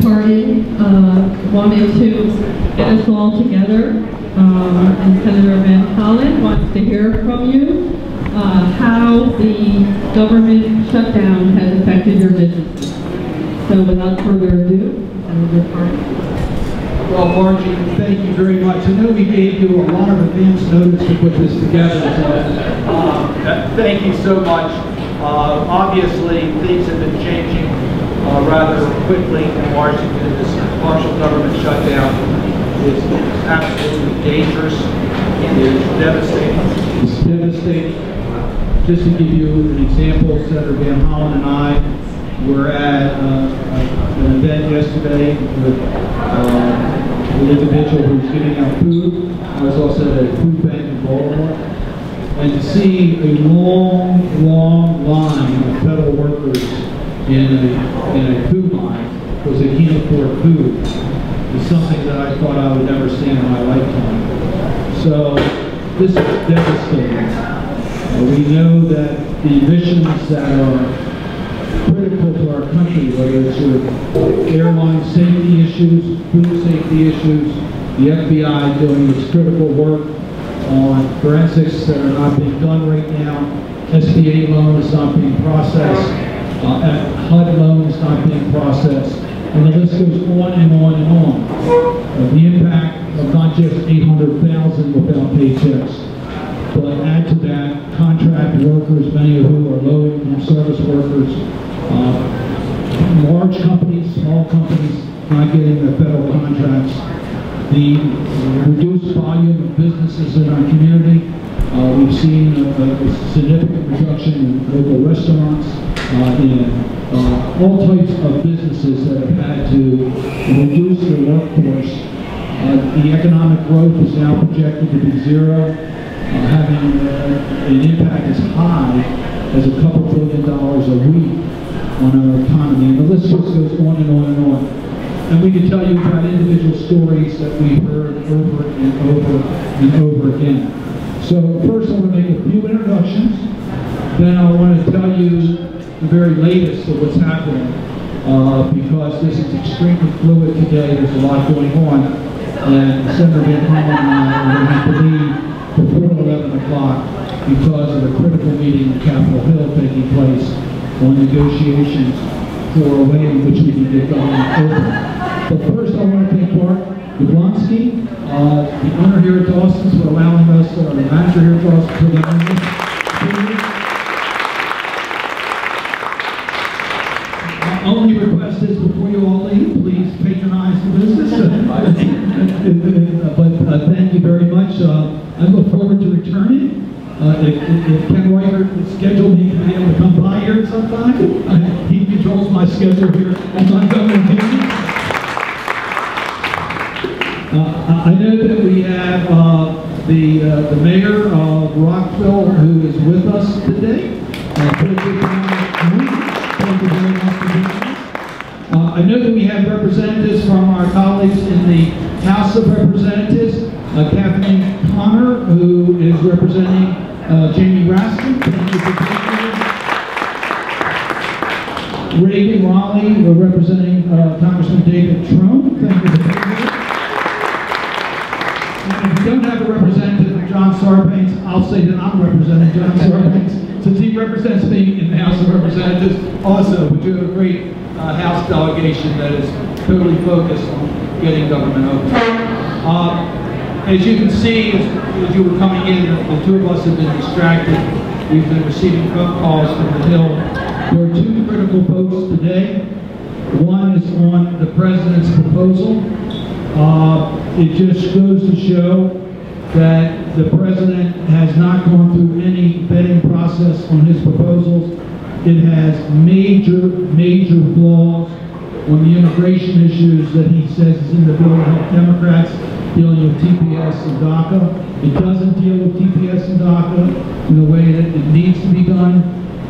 Cardin wanted to get us all together, and Senator Van Hollen wants to hear from you how the government shutdown has affected your businesses. So without further ado, Senator Cardin. Well, Margie, thank you very much. I know we gave you a lot of advance notice to put this together, so thank you so much. Obviously, things have been changing rather quickly in Washington. This partial government shutdown is absolutely dangerous. It is devastating. It's devastating. Just to give you an example, Senator Van Hollen and I were at an event yesterday with an individual who was giving out food. I was also at a food bank in Baltimore. And to see a long, long line of federal workers in a food line because they can't afford food is something that I thought I would never see in my lifetime. So this is devastating. We know that the emissions that are critical to our country, whether it's your airline safety issues, food safety issues, the FBI doing its critical work on forensics that are not being done right now, SBA loan is not being processed, HUD loan is not being processed, and the list goes on and on and on. The impact of not just 800,000 without paychecks, but add to that contract workers, many of whom are low-income service workers, large companies, small companies not getting the federal contracts, the reduced volume of businesses in our community. We've seen a significant reduction in local restaurants, in all types of businesses that have had to reduce their workforce. The economic growth is now projected to be zero, having an impact as high as a couple $1 billion a week on our economy. And the list just goes on and on and on. And we can tell you about individual stories that we've heard over and over and over again. So first I want to make a few introductions. Then I want to tell you the very latest of what's happening because this is extremely fluid today. There's a lot going on. And Senator Van Hollen and I are going to have to leave before 11 o'clock because of a critical meeting in Capitol Hill taking place on negotiations for a way in which we can get government open. But first I want to thank Bart Jablonski, the owner here at Dawson, for allowing us, the manager here at Dawson, for allowing us. My only request is before you all leave, please patronize the business. But thank you very much. I look forward to returning. If Ken Reichert would schedule me to be able to come by here sometime, he controls my schedule here at Montgomery County. I know that we have the mayor of Rockville who is with us today. Thank you very much for being here. I know that we have representatives from our colleagues in the House of Representatives. Kathleen Connor, who is representing Jamie Raskin. Thank you for being here. Reagan Raleigh, representing Congressman David Trone. Thank you for being here. And if we don't have a representative, John Sarbanes, I'll say that I'm representing John Sarbanes, since he represents me in the House of Representatives also. We do have a great House delegation that is totally focused on getting government open. As you can see, as you were coming in, the two of us have been distracted. We've been receiving phone calls from the Hill. There are two critical votes today. One is on the President's proposal. It just goes to show that the President has not gone through any vetting process on his proposals. It has major flaws on the immigration issues that he says is in the bill to help Democrats dealing with TPS and DACA. It doesn't deal with TPS and DACA in the way that it needs to be done.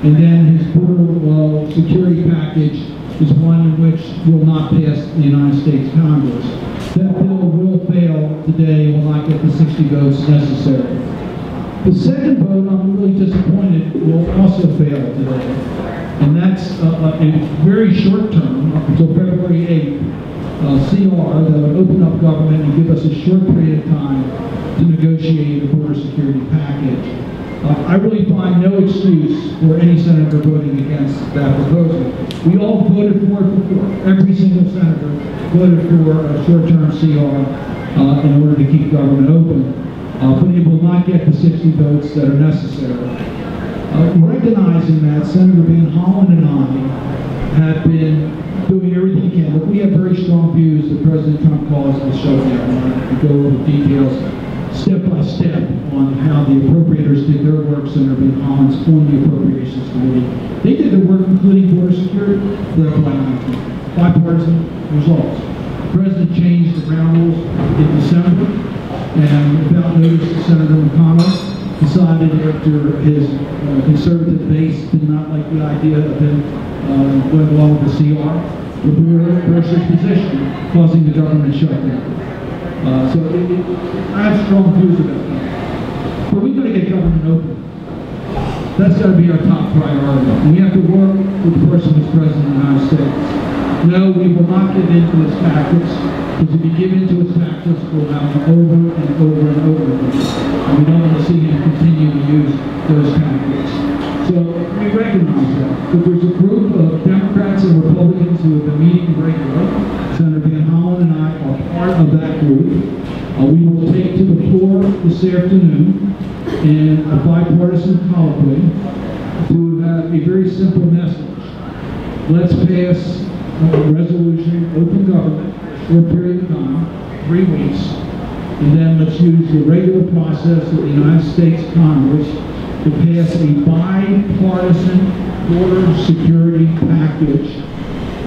And then his border security package is one in which will not pass the United States Congress. That bill will fail today, will not get the 60 votes necessary. The second vote, I'm really disappointed, will also fail today. And that's a very short term, up until February 8th. CR that would open up government and give us a short period of time to negotiate a border security package. I really find no excuse for any senator voting against that proposal. We all voted for it before. Every single senator voted for a short-term CR in order to keep government open. But it will not get the 60 votes that are necessary. Recognizing that, Senator Van Hollen and I have been doing everything we can. Look, we have very strong views that President Trump calls the shutdown. We go over details step by step on how the appropriators did their work. Senator Van Hollen's on the Appropriations Committee. They did their work, including border security, for FY19. Bipartisan results. The President changed the ground rules in December, and without notice, Senator McConnell decided after his conservative base did not like the idea of him going along with the CR, to reverse his position, causing the government shutdown. So I have strong views about that. But we've got to get government open. That's got to be our top priority. And we have to work with the person who's president of the United States. No, we will not give in to his tactics, because if we give in to his tactics, we'll have them over and over and over again. And we don't want to see him continue to use those tactics. So we recognize that. But there's a group of Democrats and Republicans who have been meeting regularly. Senator Van Hollen and I are part of that group. We will take to the floor this afternoon in a bipartisan colloquy to have a very simple message. Let's pass a resolution, open government, for a period of time, 3 weeks, and then let's use the regular process of the United States Congress to pass a bipartisan border security package,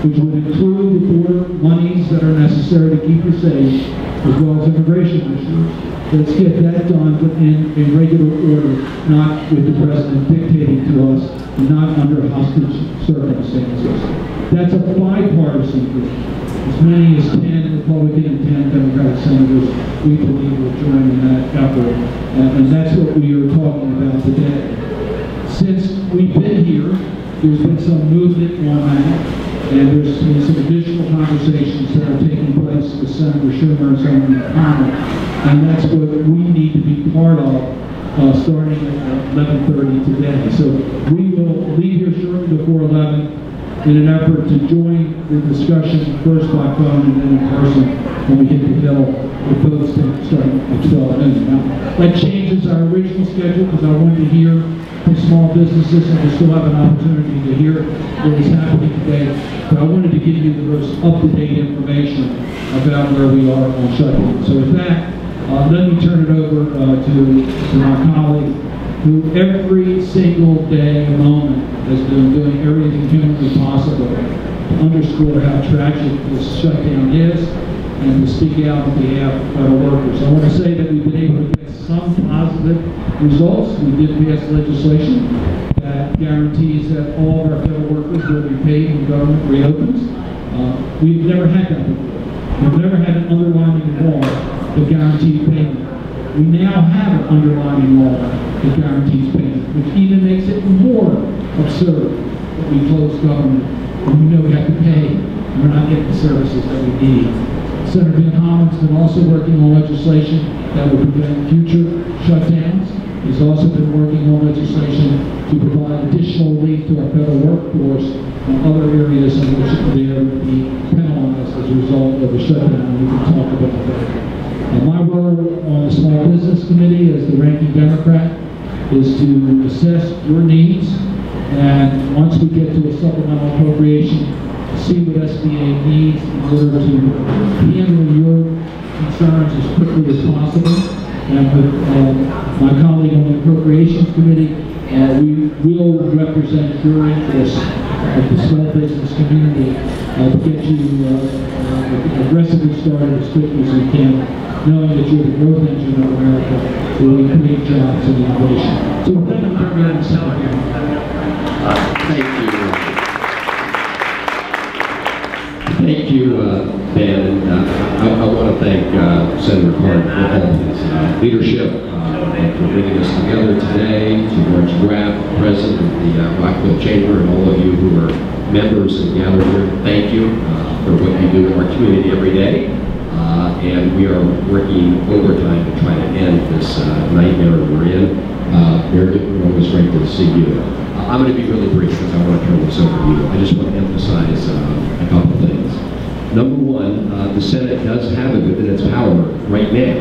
which would include the border monies that are necessary to keep us safe, as well as immigration issues. Let's get that done, but in regular order, not with the president dictating to us, and not under hostage circumstances. That's a bipartisan group. As many as 10 Republican and 10 Democratic senators, we believe, will join in that effort. And that's what we are talking about today. Since we've been here, there's been some movement on that, and there's been some additional conversations that are taking place with Senator Schumer and Senator McConnell, and that's what we need to be part of starting at 11:30 today. So we will leave here shortly before 11 in an effort to join the discussion first by phone and then in person when we hit the hill with votes starting at 12 noon. Now, that changes our original schedule because I wanted to hear from small businesses, and we still have an opportunity to hear what is happening today. But I wanted to give you the most up-to-date information about where we are on shutdown. So with that, let me turn it over to my colleague, who every single day and moment has been doing everything humanly possible to underscore how tragic this shutdown is and to speak out on behalf of federal workers. I want to say that we've been able to get some positive results. We did pass legislation that guarantees that all of our federal workers will be paid when government reopens. We've never had that before. We've never had an underlying law that guarantees payment. We now have an underlying law that guarantees payment, which even makes it more absurd that we close government when we know we have to pay and we're not getting the services that we need. Senator Van Hollen's been also working on legislation that will prevent future shutdowns. He's also been working on legislation to provide additional relief to our federal workforce and other areas in which they are to be penalized as a result of the shutdown, and we can talk about that. My role on the Small Business Committee as the ranking Democrat is to assess your needs, and once we get to a supplemental appropriation, see what SBA needs in order to handle your concerns as quickly as possible. And with my colleague on the Appropriations Committee, we will represent your interests of the small business community to get you aggressively started as quickly as we can, knowing that you're the growth engine of America, where we create jobs and innovation. So with that, I'm going to Senator. Thank you. Thank you, Ben. And I want to thank Senator Cardin for all his leadership and for bringing us together today. To George Graff, President of the Rockville Chamber, and all of you who are members and gathered here, thank you. for what you do in our community every day. And we are working overtime to try to end this nightmare we're in. Meredith, we're always great to see you. I'm going to be really brief because I want to turn this over to you. I just want to emphasize a couple of things. Number one, the Senate does have it within its power right now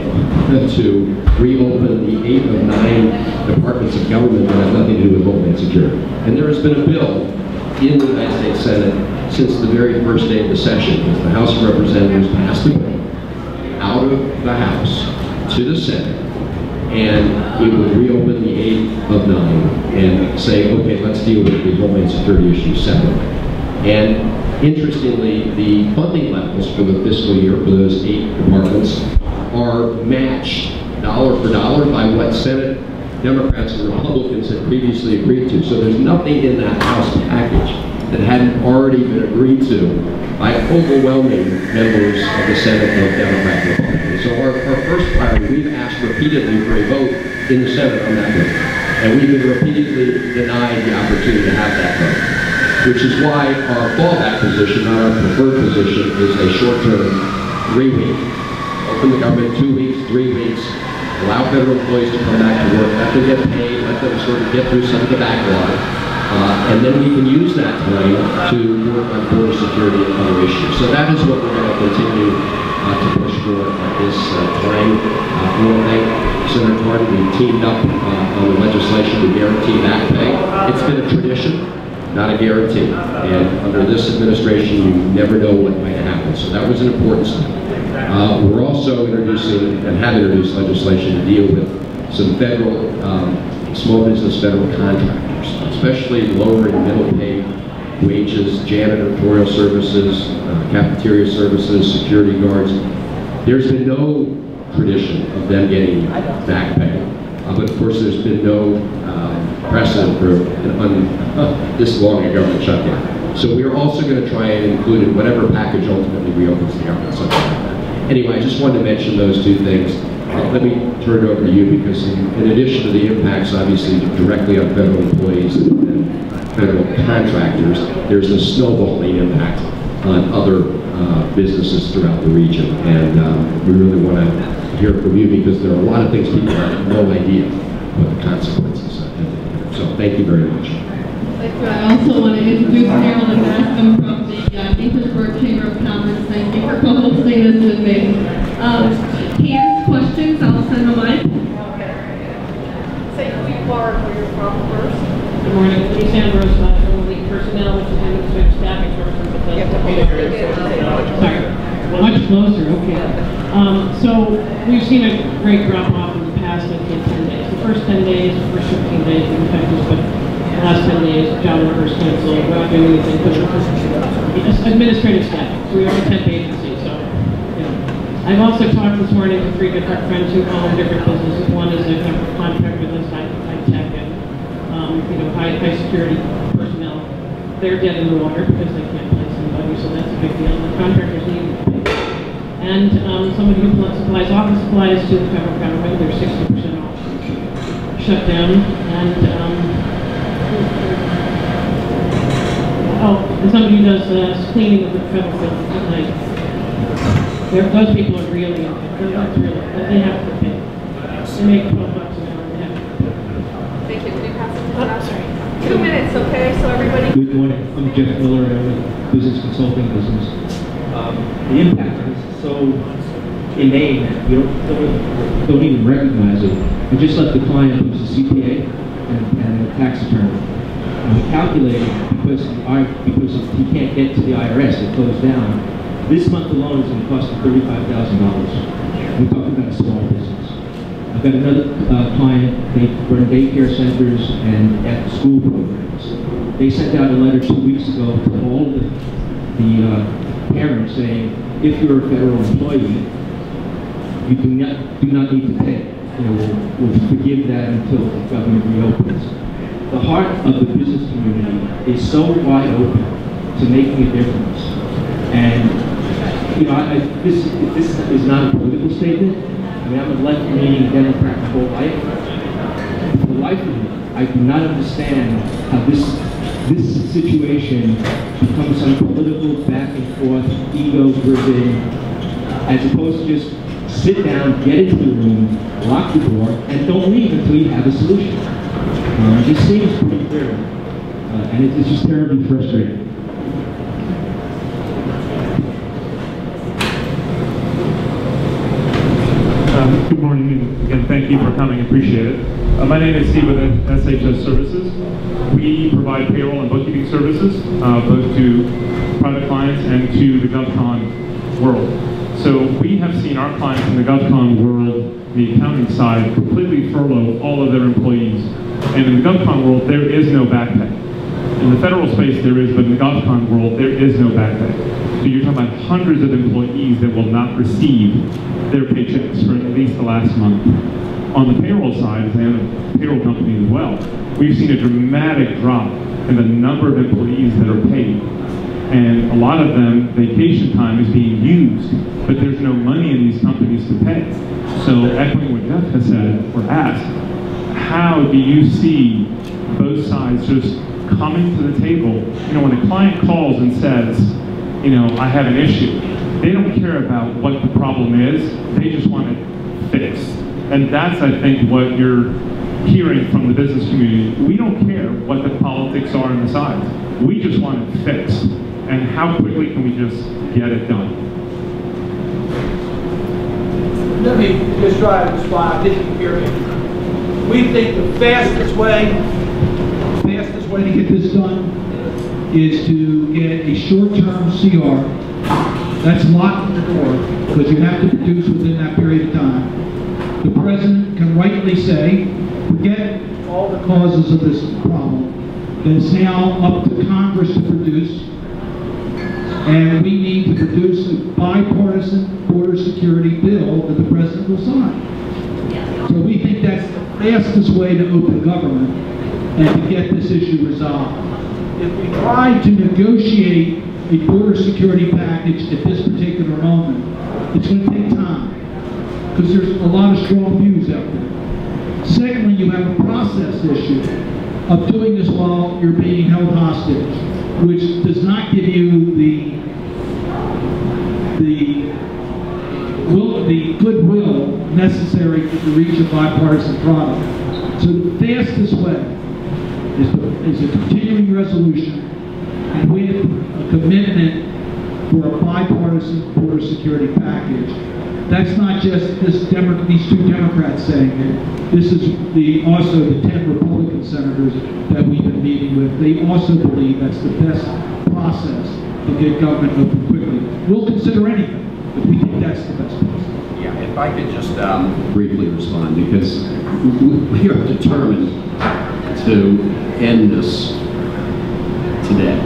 to reopen the 8 of 9 departments of government that have nothing to do with Homeland Security. And there has been a bill in the United States Senate since the very first day of the session, because the House of Representatives passed a bill out of the House to the Senate, and it would reopen the 8 of 9 and say, okay, let's deal with the Homeland Security issue separately. And interestingly, the funding levels for the fiscal year for those 8 departments are matched dollar for dollar by what Senate Democrats and Republicans had previously agreed to. So there's nothing in that House package that hadn't already been agreed to by overwhelming members of the Senate of Democrat and Republicans. So our first priority, we've asked repeatedly for a vote in the Senate on that bill. And we've been repeatedly denied the opportunity to have that vote, which is why our fallback position, not our preferred position, is a short-term 3-week. Open the government 2 weeks, 3 weeks, allow federal employees to come back to work, let them get paid, let them sort of get through some of the backlog, and then we can use that time to work on border security and other issues. So that is what we're going to continue to push for at this time. I want to thank Senator Cardin. We teamed up on the legislation to guarantee back pay. It's been a tradition, not a guarantee. And under this administration, you never know what might happen. So that was an important step. We're also introducing and have introduced legislation to deal with some federal, small business federal contractors, especially lower and middle pay wages, janitorial services, cafeteria services, security guards. There's been no tradition of them getting back pay. But of course, there's been no precedent for this long a government shutdown. So we are also going to try and include in whatever package ultimately reopens the government, something like that. Anyway, I just wanted to mention those 2 things. Let me turn it over to you, because in addition to the impacts, obviously, directly on federal employees and federal contractors, there's a snowballing impact on other businesses throughout the region. And we really want to hear from you, because there are a lot of things people have no idea what the consequences are. So thank you very much. Thank you. I also want to introduce Harold and Bascom from the Gaithersburg Chamber of Commerce. Thank you for co-hosting this with me. Hands, questions, I'll send them mic. Okay. Say who you are and where you're from first. Good morning. Denise Ambrose, from Elite Personnel, which is administrative staffing services. You have to hold it. Sorry. Much closer, okay. So we've seen a great drop-off in the past 10 days. The first 10 days, the first 15 days, in fact, but the last 10 days, job workers canceled, we're not doing anything because it's administrative staffing. So we are a temp agency, so, you know. I've also talked this morning to 3 different friends who own different businesses. One is a contract with us, high tech, and, high security personnel. They're dead in the water because they can't place anybody, so that's a big deal. The contractors need to pay. And somebody who supplies office supplies to the federal government, they're 60% off. Shutdown. And somebody who does cleaning of the federal buildings at night. Those people are really impacted. They have to pay. They make $12 an hour. They have to pay. Thank you. Can you pass it to us? 2 minutes, okay? So everybody. Good morning. I'm Jeff Miller. I'm a business consulting business. The impact is so inane that you don't even recognize it. I just left the client who's a CPA and a tax attorney. And we calculated because he can't get to the IRS, it closed down. This month alone is going to cost him $35,000. We're talking about a small business. I've got another client. They run daycare centers and after-school programs. They sent out a letter 2 weeks ago to all the parents saying, if you're a federal employee, you do not need to pay. We'll forgive that until the government reopens. The heart of the business community is so wide open to making a difference. And this is not a political statement. I mean, I'm a left-leaning Democrat my whole life. For the life of me, I do not understand how this this situation becomes some political back and forth, ego-driven, as opposed to just sit down, get into the room, lock the door, and don't leave until you have a solution. It just seems pretty clear, and it's just terribly frustrating. Good morning, and again, thank you for coming. Appreciate it. My name is Steve with SHS Services. We provide payroll and bookkeeping services, both to private clients and to the GovCon world. So we have seen our clients in the GovCon world, the accounting side, completely furlough all of their employees. And in the GovCon world, there is no back pay. In the federal space, there is, but in the GovCon world, there is no back pay. So you're talking about hundreds of employees that will not receive their paychecks for at least the last month. On the payroll side, as I own a payroll company as well, we've seen a dramatic drop in the number of employees that are paid. And a lot of them, vacation time is being used, but there's no money in these companies to pay. So echoing what Jeff has said, or asked, how do you see both sides just coming to the table? You know, when a client calls and says, you know, I have an issue, they don't care about what the problem is, they just want it fixed. And that's, I think, what you're hearing from the business community. We don't care what the politics are on the sides. We just want it fixed. And how quickly can we just get it done? Let me just try to respond. I didn't hear you. We think the fastest way to get this done is to get a short-term CR that's locked in the door, because you have to produce within that period of time. The president can rightly say, forget all the causes of this problem, that it's now up to Congress to produce, and we need to produce a bipartisan border security bill that the president will sign. So we think that's the fastest way to open government and to get this issue resolved. If we try to negotiate a border security package at this particular moment, it's going to take time, because there's a lot of strong views out there. Secondly, you have a process issue of doing this while you're being held hostage, which does not give you the goodwill necessary to reach a bipartisan product. So the fastest way is a continuing resolution with a commitment for a bipartisan border security package. That's not just these two Democrats saying it. This is also the 10 Republican senators that we've been meeting with. They also believe that's the best process to get government open quickly. We'll consider anything, but we think that's the best process. Yeah, if I could just briefly respond, because we are determined to end this today.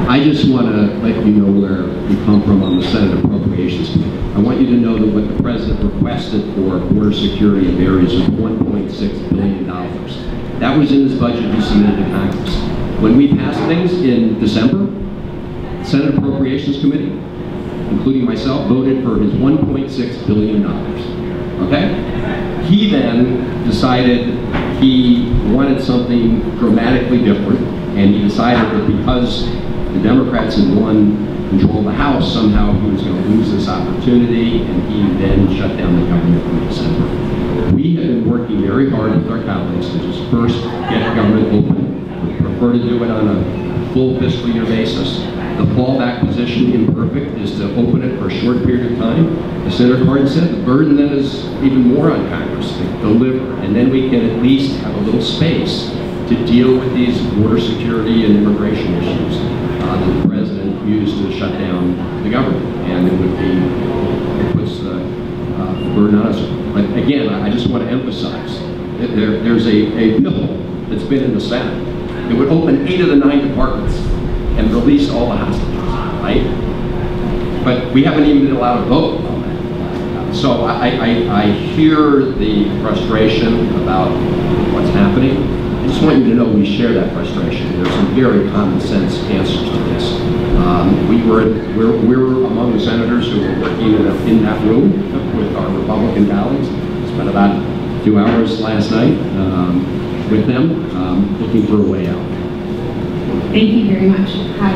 I just want to let you know where we come from on the Senate Appropriations Committee. I want you to know that what the President requested for border security in areas was $1.6 billion. That was in his budget he submitted to Congress. When we passed things in December, the Senate Appropriations Committee, including myself, voted for his $1.6 billion. Okay? He then decided he wanted something dramatically different, and he decided that because the Democrats had won control of the House, somehow he was going to lose this opportunity, and he then shut down the government in December. We have been working very hard with our colleagues to just first get government open. We prefer to do it on a full fiscal year basis. The fallback position, imperfect, is to open it for a short period of time. As Senator Cardin said, the burden then is even more on Congress to deliver, and then we can at least have a little space to deal with these border security and immigration issues that the president used to shut down the government, and it puts the burden on us. But again, I just want to emphasize that there's a bill that's been in the Senate that would open 8 of the 9 departments and release all the hostages, right? But we haven't even been allowed to vote on that. So I hear the frustration about what's happening. I just want you to know we share that frustration. There's some very common sense answers to this. We're among the senators who were working in that room with our Republican colleagues. Spent about 2 hours last night with them, looking for a way out. Thank you very much. Hi,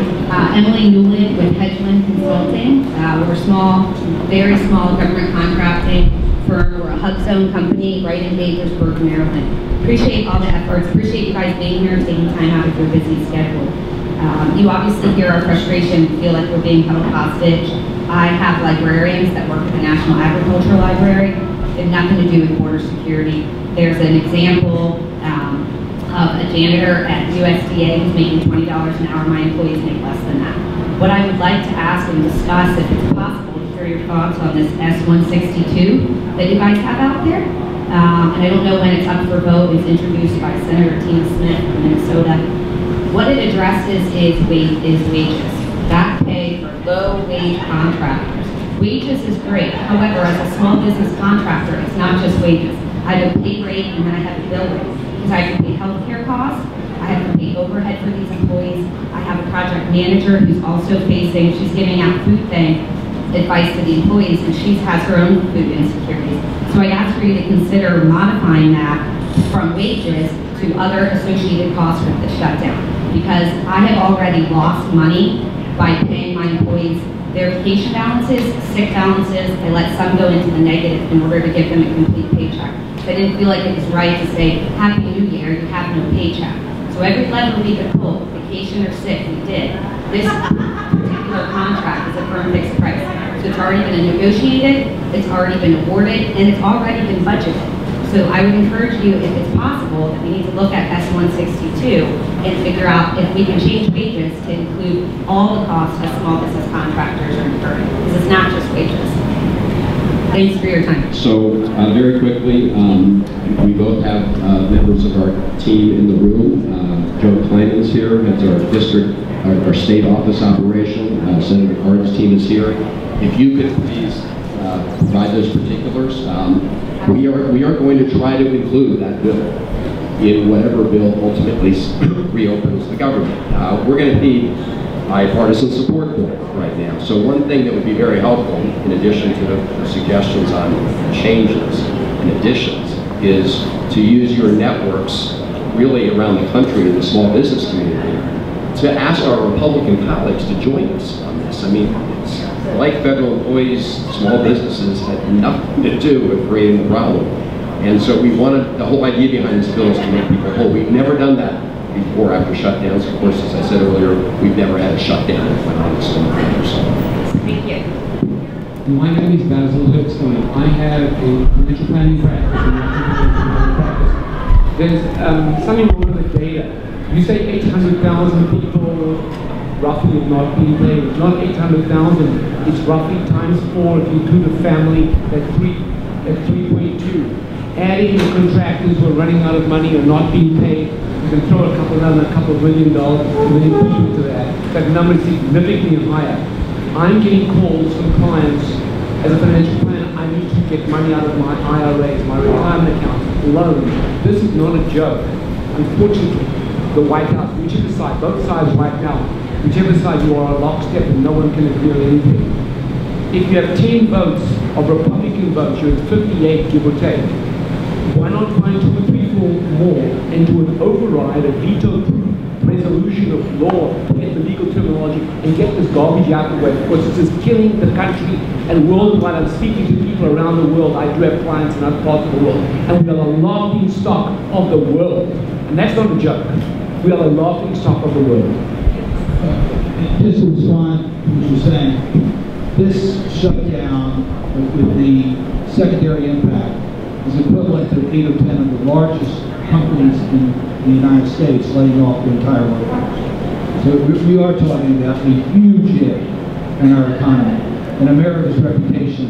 Emily Newland with Hedgeland Consulting. We're small, very small government contracting firm. We're a hub zone company right in Gaithersburg, Maryland. Appreciate all the efforts. Appreciate you guys being here, taking time out of your busy schedule. You obviously hear our frustration, feel like we're being held hostage. I have librarians that work at the National Agricultural Library. They have nothing to do with border security. There's an example of a janitor at USDA who's making $20 an hour. My employees make less than that. What I would like to ask and discuss, if it's possible, to hear your thoughts on this S-162 that you guys have out there. And I don't know when it's up for vote. It's introduced by Senator Tina Smith from Minnesota. What it addresses is wages. Back pay for low-wage contractors. Wages is great. However, as a small business contractor, it's not just wages. I have a pay rate and then I have a bill rate. Because I have to pay healthcare costs, I have to pay overhead for these employees. I have a project manager who's also facing, she's giving out food bank advice to the employees, and she has her own food insecurities. So I asked for you to consider modifying that from wages to other associated costs with the shutdown. Because I have already lost money by paying my employees their vacation balances, sick balances. I let some go into the negative in order to give them a complete paycheck. I didn't feel like it was right to say, Happy New Year, you have no paycheck. So every lever we could pull, vacation or sick, we did. This particular contract is a firm fixed price. So it's already been negotiated, it's already been awarded, and it's already been budgeted. So I would encourage you, if it's possible, that we need to look at S-162 and figure out if we can change wages to include all the costs that small business contractors are incurring. Because it's not just wages. Thanks for your time. So very quickly, we both have members of our team in the room. Joe Kleiman is here, heads our district, our state office operation. Senator Cardin's team is here. If you could please provide those particulars. We are going to try to include that bill in whatever bill ultimately reopens the government. We're going to need bipartisan support for it right now. So one thing that would be very helpful, in addition to the suggestions on changes and additions, is to use your networks really around the country in the small business community to ask our Republican colleagues to join us on this. I mean, it's like federal employees, small businesses had nothing to do with creating the problem. And so we wanted, the whole idea behind this bill is to make people whole. We've never done that before after shutdowns. Of course, as I said earlier, we've never had a shutdown that went on this long. Thank you. My name is Basil Hipstone. I have a financial planning practice. There's something wrong with the data. You say 800,000 people roughly have not been paid. It's not 800,000. It's roughly times 4 if you include the family at 3.2. Adding the contractors who are running out of money or not being paid, you can throw a couple $1 million people to that. That number is significantly higher. I'm getting calls from clients as a financial planner. I need to get money out of my IRAs, my retirement accounts, loans. This is not a joke. Unfortunately, the White House, whichever side, both sides right now, whichever side you are, lockstep and no one can agree on anything. If you have 10 votes of Republican votes, you're at 58, give or take. Why not find 2 or 3 more and do an override, a veto-proof resolution of law, get the legal terminology, and get this garbage out of the way? Because this is killing the country and worldwide. I'm speaking to people around the world. I do have clients in other parts of the world. And we are the laughing stock of the world. And that's not a joke. We are the laughing stock of the world. Just to respond to what you're saying, this shutdown with the secondary impact is equivalent to 8 or 10 of the largest companies in the United States laying off the entire workforce. So we are talking about a huge hit in our economy. And America's reputation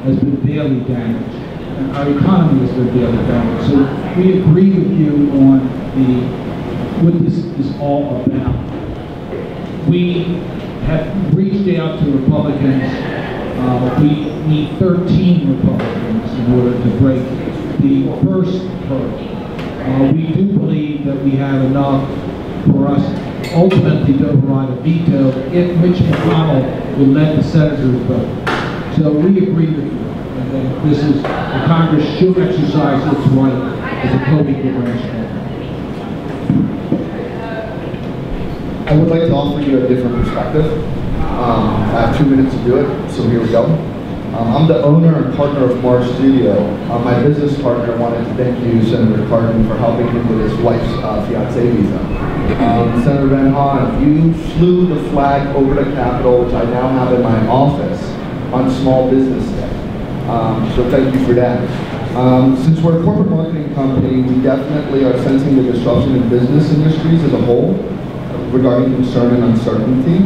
has been badly damaged. And our economy has been badly damaged. So we agree with you on what this is all about. We have reached out to Republicans. We need 13 Republicans in order to break the first hurdle. We do believe that we have enough for us ultimately to override a veto if Mitch McConnell will let the senators vote. So we agree with you. And this is, the Congress should exercise its right as a co-equal branch. I would like to offer you a different perspective. I have 2 minutes to do it, so here we go. I'm the owner and partner of Mars Studio. My business partner wanted to thank you, Senator Cardin, for helping him with his wife's fiancé visa. Senator Van Hollen, you flew the flag over the Capitol, which I now have in my office, on Small Business Day. So thank you for that. Since we're a corporate marketing company, we definitely are sensing the disruption in business industries as a whole regarding concern and uncertainty.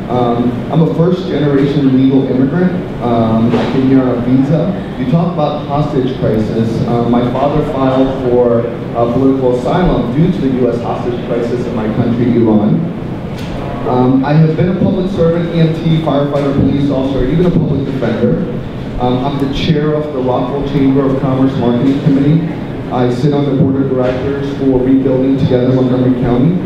I'm a first-generation legal immigrant. I came here on a visa. You talk about hostage crisis. My father filed for political asylum due to the U.S. hostage crisis in my country, Iran. I have been a public servant, EMT, firefighter, police officer, even a public defender. I'm the chair of the Rockville Chamber of Commerce Marketing Committee. I sit on the board of directors for Rebuilding Together Mongomery County.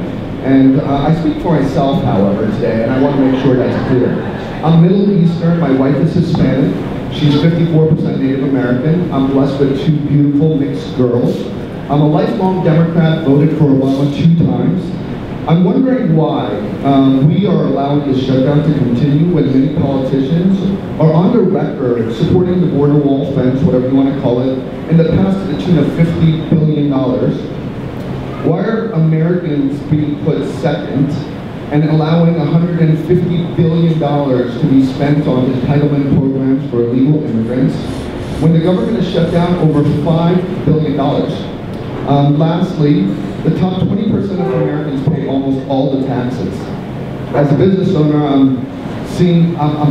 And I speak for myself, however, today, and I want to make sure that's clear. I'm Middle Eastern, my wife is Hispanic, she's 54% Native American, I'm blessed with 2 beautiful mixed girls. I'm a lifelong Democrat, voted for Obama 2 times. I'm wondering why we are allowing the shutdown to continue when many politicians are on the record supporting the border wall fence, whatever you want to call it, in the past to the tune of $50 billion. Why are Americans being put second and allowing $150 billion to be spent on entitlement programs for illegal immigrants when the government has shut down over $5 billion? Lastly, the top 20% of Americans pay almost all the taxes. As a business owner, I'm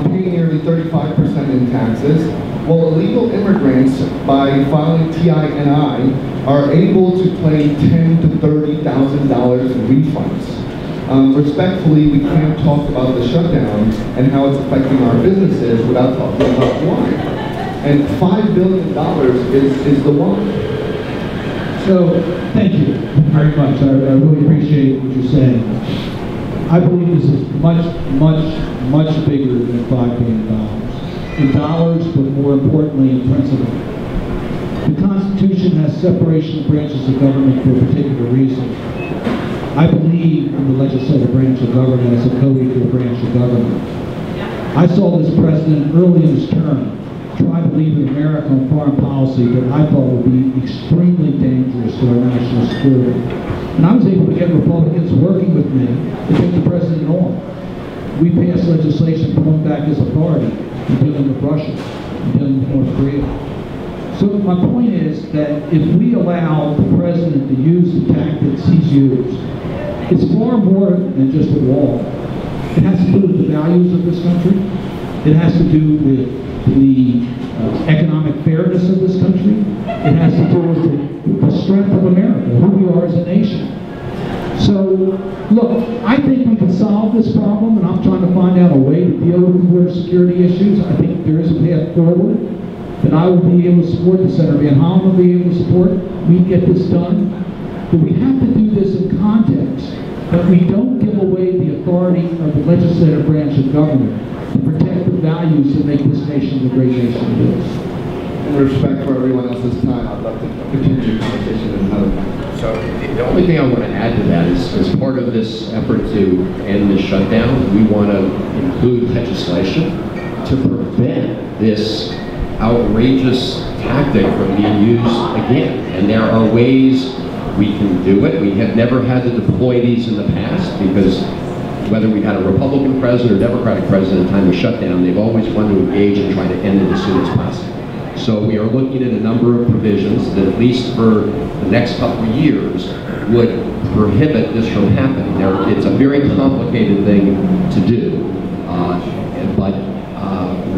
paying nearly 35% in taxes, while illegal immigrants, by filing TINI, are able to claim $10,000 to $30,000 in refunds. Respectfully, we can't talk about the shutdown and how it's affecting our businesses without talking about why. And $5 billion is the why. So, thank you very much. I really appreciate what you're saying. I believe this is much, much, much bigger than $5 billion. In dollars, but more importantly in principle. The Constitution has separation of branches of government for a particular reason. I believe in the legislative branch of government as a co-equal branch of government. I saw this president early in his term try to leave America on foreign policy that I thought would be extremely dangerous to our national security. And I was able to get Republicans working with me to take the president on. We passed legislation pulling back his authority in dealing with Russia, in dealing with North Korea. So my point is that if we allow the president to use the tactics he's used, it's far more than just a wall. It has to do with the values of this country. It has to do with the economic fairness of this country. It has to do with the strength of America, who we are as a nation. So, look, I think we can solve this problem, and I'm trying to find out a way to deal with border security issues. I think there is a path forward that I will be able to support, the Senator Van Hollen will be able to support. We can get this done. But we have to do this in context that we don't give away the authority of the legislative branch of government to protect the values that make this nation the great nation it is. In respect for everyone else's time, I'd love to continue the conversation in another time. So the only thing I want to add to that is, as part of this effort to end the shutdown, we want to include legislation to prevent this outrageous tactic from being used again. And there are ways we can do it. We have never had to deploy these in the past because whether we had a Republican president or Democratic president at the time of shutdown, they've always wanted to engage and try to end it as soon as possible. So we are looking at a number of provisions that, at least for the next couple of years, would prohibit this from happening. Now, it's a very complicated thing to do, but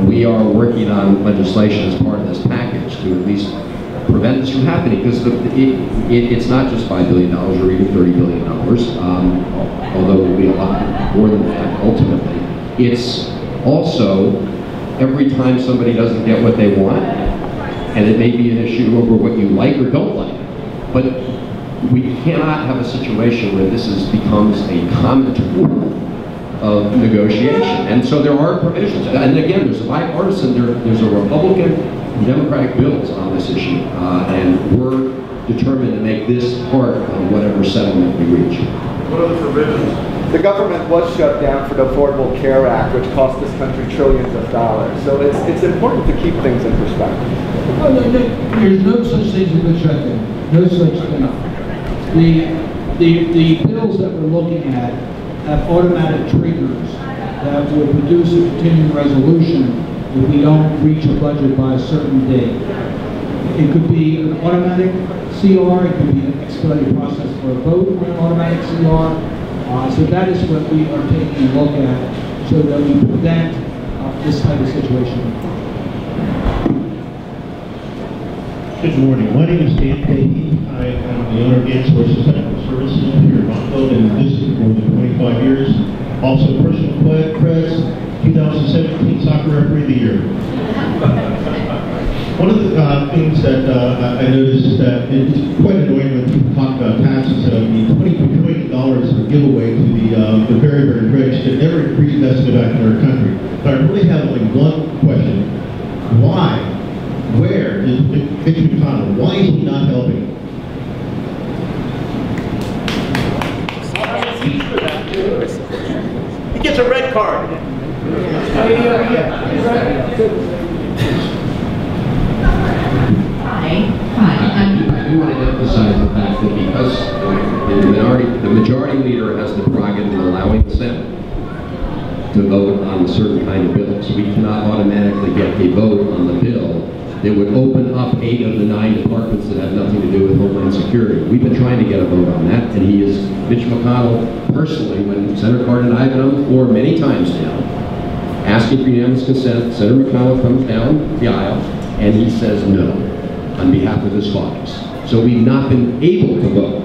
we are working on legislation as part of this package to at least prevent this from happening, because it's not just $5 billion or even $30 billion, although it will be a lot more than that ultimately. It's also every time somebody doesn't get what they want, and it may be an issue over what you like or don't like, but we cannot have a situation where this becomes a common tool of negotiation. And so there are provisions, and again, there's a bipartisan, there's a Republican and Democratic bills on this issue, and we're determined to make this part of whatever settlement we reach. What are the provisions? the government was shut down for the Affordable Care Act, which cost this country trillions of dollars. So it's important to keep things in perspective. Well, there's no such thing as a shutdown. No such thing. The bills that we're looking at have automatic triggers that will produce a continuing resolution if we don't reach a budget by a certain date. It could be an automatic CR, it could be an expedited process for a vote on an automatic CR. So that is what we are taking a look at so that we prevent this type of situation. Good morning. My name is Dan Payton. I am the owner of Sources Technical Services here in Rockville, been in the district for more than 25 years. Also personal press, 2017 Soccer Referee of the Year. One of the things that I noticed is that it's quite annoying when people talk about taxes. I mean, $22 trillion is a giveaway to the very, very rich that never increase investment back in our country. But I really have only one question. Why? Where is Mitch McConnell? Why is he not helping? He gets a red card. I do want to emphasize the fact that because the majority leader has the prerogative of allowing the Senate to vote on a certain kind of bills, we cannot automatically get a vote on the bill that would open up 8 of the 9 departments that have nothing to do with Homeland Security. We've been trying to get a vote on that, and he is, Mitch McConnell personally, when Senator Cardin and I have been on the floor many times now, asking for unanimous consent, Senator McConnell comes down the aisle, and he says no on behalf of his caucus. So we've not been able to vote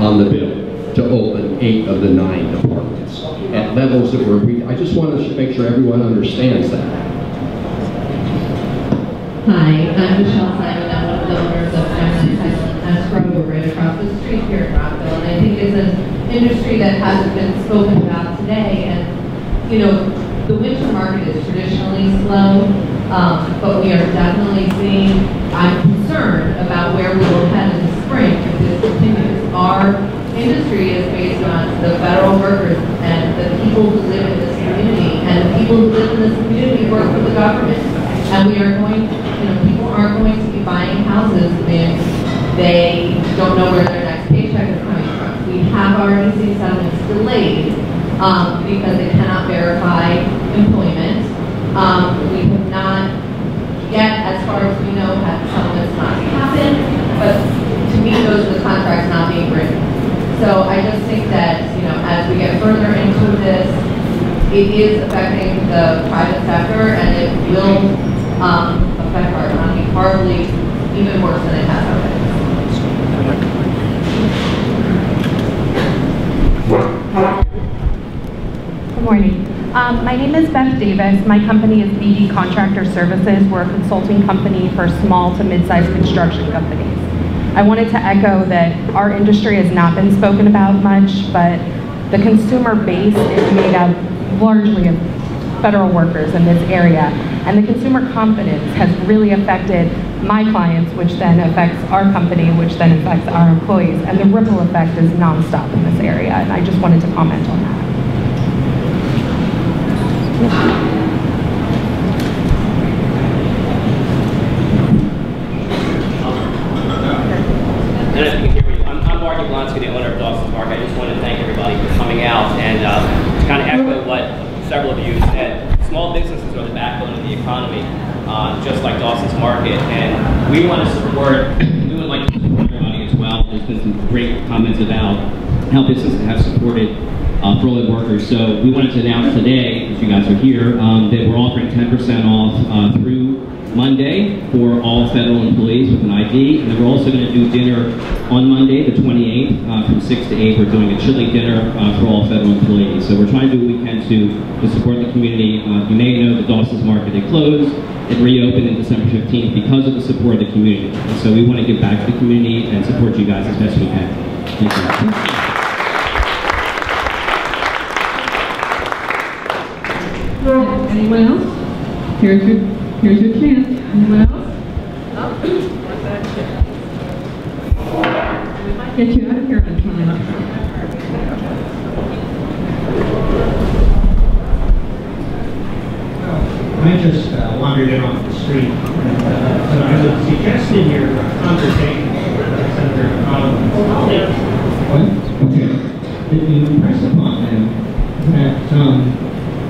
on the bill to open 8 of the 9 departments at levels that were, I just want to make sure everyone understands that. Hi, I'm Michelle Simon. I'm one of the owners of Escrow. We're right across the street here in Rockville, and I think it's an industry that hasn't been spoken about today. And, you know, the winter market is traditionally slow, but we are definitely seeing, I'm concerned about where we will head in the spring if this continues. Our industry is based on the federal workers and the people who live in this community, and the people who live in this community work for the government. And we are going, people aren't going to be buying houses when they don't know where their next paycheck is coming from. We have already seen settlements delayed because they cannot verify employment. We have not yet, as far as we know, had settlements not happen, but to me, those are the contracts not being written. So I just think that, as we get further into this, it is affecting the private sector, and it will affect our economy horribly, even worse than it has already. Good morning. My name is Beth Davis. My company is BD Contractor Services. We're a consulting company for small to mid-sized construction companies. I wanted to echo that our industry has not been spoken about much, but the consumer base is made up largely of federal workers in this area, and the consumer confidence has really affected my clients, which then affects our company, which then affects our employees, and the ripple effect is nonstop in this area, and I just wanted to comment on that. And if you can hear me, I'm Mark Yablonsky, the owner of Dawson Park. I just want to thank everybody for coming out and to kind of echo what several of you said. Small businesses are the backbone of the economy, just like Dawson's Market, and we want to support, we would like to support everybody as well. There's been some great comments about how businesses have supported furloughed workers. So we wanted to announce today, as you guys are here, that we're offering 10% off through Monday for all federal employees with an ID, and then we're also going to do dinner on Monday, the 28th, from 6 to 8. We're doing a chili dinner for all federal employees. So we're trying to do what we can to support the community. You may know that Dawson's Market, it closed. It reopened on December 15th because of the support of the community. And so we want to give back to the community and support you guys as best we can. Thank you. Anyone else? Here's your chance. Anyone else? We might get you out of here on time. I just wandered in off the street, and so I would suggest in your conversation with Senator Hollen's colleagues, that you impress upon them that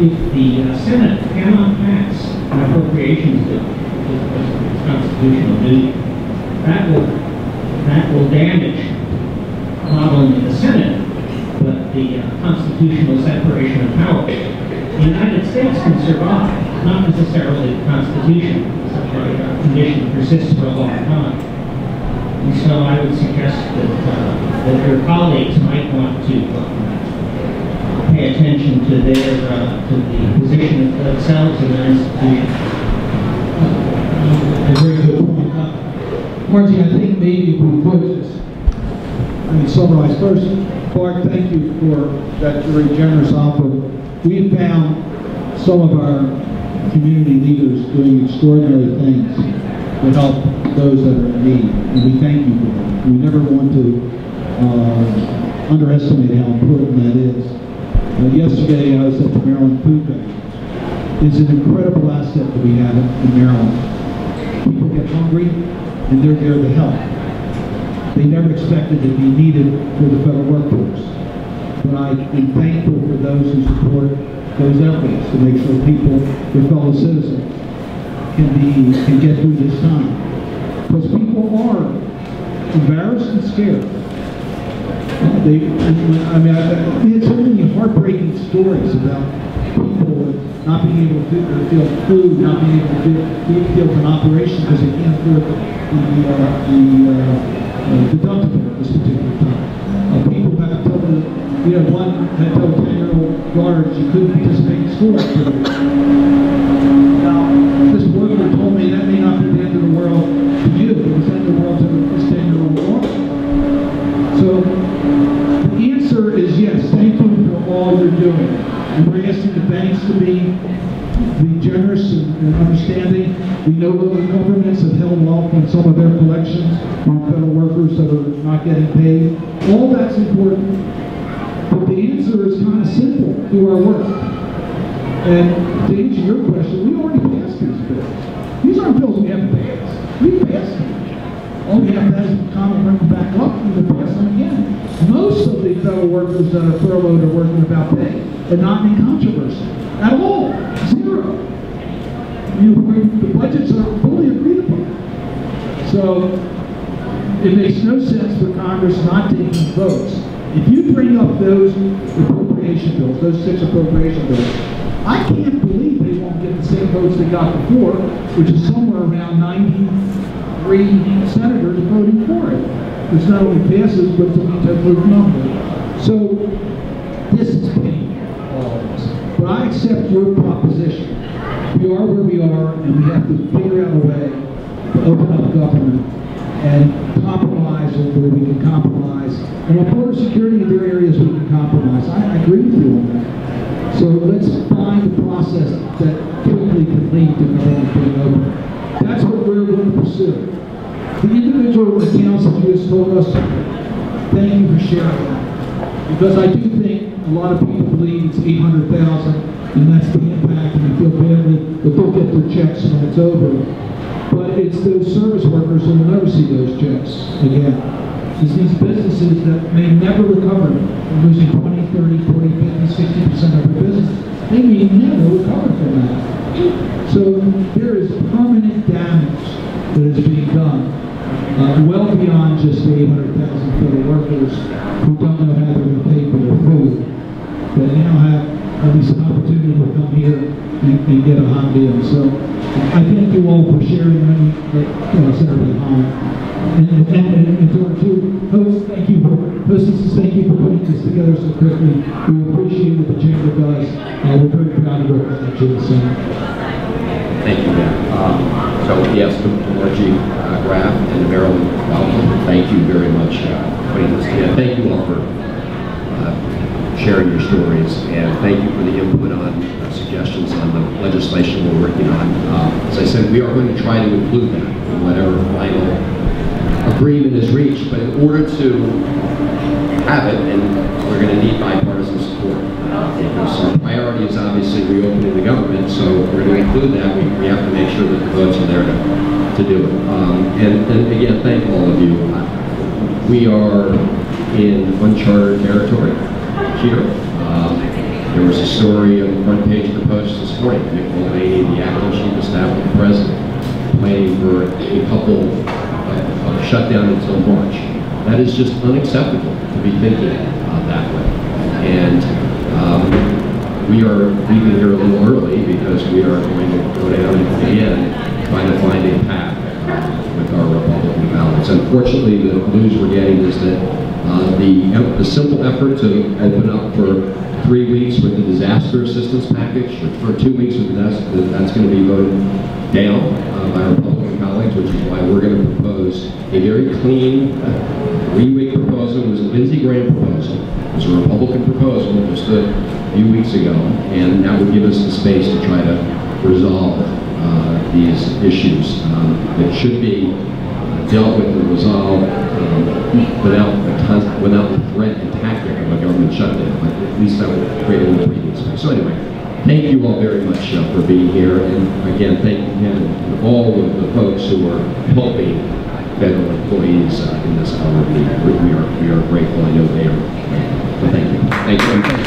if the Senate cannot pass an appropriations bill, its constitutional duty, that will damage not only the Senate, but the constitutional separation of powers. The United States can survive, not necessarily the Constitution. Such a condition persists for a long time. And so I would suggest that your colleagues might want to pay attention to to the position of themselves in their institution. A very good point. Margie, I think maybe if we could just summarize first. Bart, thank you for that very generous offer. We have found some of our community leaders doing extraordinary things to help those that are in need, and we thank you for that. We never want to underestimate how important that is. Yesterday I was at the Maryland Food Bank. It's an incredible asset that we have in Maryland. People get hungry and they're there to help. They never expected to be needed for the federal workforce. But I am thankful for those who support those efforts to make sure people, their fellow citizens, can get through this time. Because people are embarrassed and scared. I had so many heartbreaking stories about people not being able to feel food, not being able to feel an operation because they can't afford the deductible at this particular time. People have told me, one had told 10-year-old daughter she couldn't participate in school activities. Now, this worker told me that may not be the end of the world to you, but it's the end of the world to this 10-year-old daughter. So, the answer is yes, thank you for all you're doing. And we're asking the banks to be generous and understanding. We know local governments have held off on some of their collections on federal workers that are not getting paid. All that's important. But the answer is kind of simple through our work. And to answer your question, we already passed these bills. These aren't bills we haven't passed. We passed them. All we have to do is come and bring them back up and then pass them again. Most of the federal workers that are furloughed are working without pay and not in controversy at all. Zero. The budgets are fully agreed upon. So it makes no sense for Congress not taking votes. If you bring up those appropriation bills, those 6 appropriation bills, I can't believe they won't get the same votes they got before, which is somewhere around 93 senators voting for it. Which not only passes, but it's a veto-proof number. So this is pain, all of us. But I accept your proposition. We are where we are, and we have to figure out a way to open up government and compromise where we can compromise. And on border security, there are areas we can compromise. I agree with you on that. So let's find a process that quickly can lead to government being open. That's what we're going to pursue. The individual accounts that you just told us, thank you for sharing that. Because I do think a lot of people believe it's 800,000 and that's the impact, and they feel badly that they'll get their checks when it's over. But it's those service workers who will never see those checks again. It's these businesses that may never recover from losing 20, 30, 40, 50, 60% of their business. They may never recover from that. So there is permanent damage that is being done. Well beyond just the 800,000 federal workers who don't know how they're going to pay for their food, that now have at least an opportunity to come here and get a hot deal. So I thank you all for sharing Senator Van Hollen. And to our two hosts, thank you for hostesses, thank you for putting this together so quickly. We appreciate what the Chamber does. We're very proud to represent you in the Senate. Thank you, Ben. So yes, to Margie Graff and Marilyn, thank you very much for putting this together. Thank you all for sharing your stories, and thank you for the input on suggestions on the legislation we're working on. As I said, we are going to try to include that in whatever final agreement is reached, but in order to have it, and we're going to need bipartisan support, because our priority is obviously reopening the government, so we're going to include that. We have to make sure that the votes are there to do it. And again, thank all of you. We are in uncharted territory here. There was a story on the front page of the Post this morning. Mick Mulvaney, the acting chief of staff of the president, planning for a couple of shutdown until March. That is just unacceptable to be thinking that way. And we are leaving here a little early because we are going to go down again trying to find a path with our Republican ballots. Unfortunately, the news we're getting is that the simple effort to open up for 3 weeks with the disaster assistance package, for 2 weeks with that's going to be voted down by our Republican colleagues, which is why we're going to propose a very clean 3-week proposal. It was a Lindsey Graham proposal. It was a Republican proposal just a few weeks ago, and that would give us the space to try to resolve these issues that should be dealt with and resolved without the threat and tactic of a government shutdown. But at least that would create a little breathing space. So anyway, thank you all very much for being here, and again, thank you all of the folks who are helping federal employees in this hour. We are grateful. I know they are grateful. So thank you. Thank you. Thank you.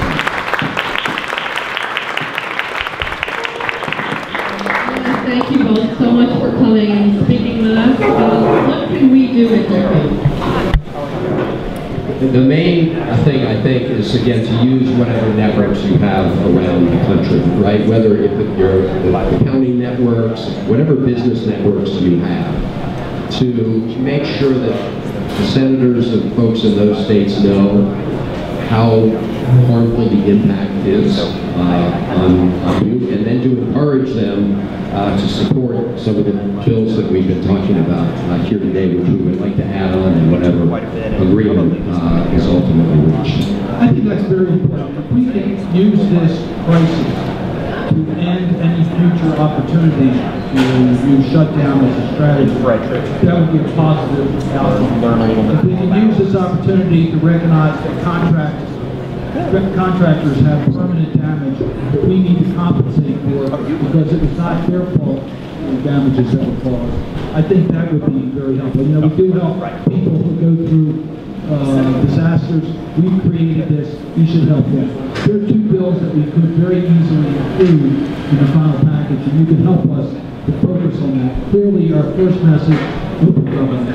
Thank you both so much for coming and speaking with us. What can we do at Gaithersburg? The main thing, I think, is, again, to use whatever networks you have around the country, right? Whether if you're the county networks, whatever business networks you have, to make sure that the senators and folks in those states know how harmful the impact is on you, and then to encourage them to support some of the bills that we've been talking about here today, which we would like to add on in whatever agreement is ultimately reached. I think that's very important. If we can use this crisis to end any future opportunities to use shutdown as a strategy, that would be a positive outcome. If we can use this opportunity to recognize that contractors have permanent damage that we need to compensate for because it was not their fault, the damages that were caused. I think that would be very helpful. You know, we do help people who go through disasters. We've created this. We should help them. There are 2 bills that we could very easily include in the final package, and you can help us to focus on that. Clearly, our first message, open government.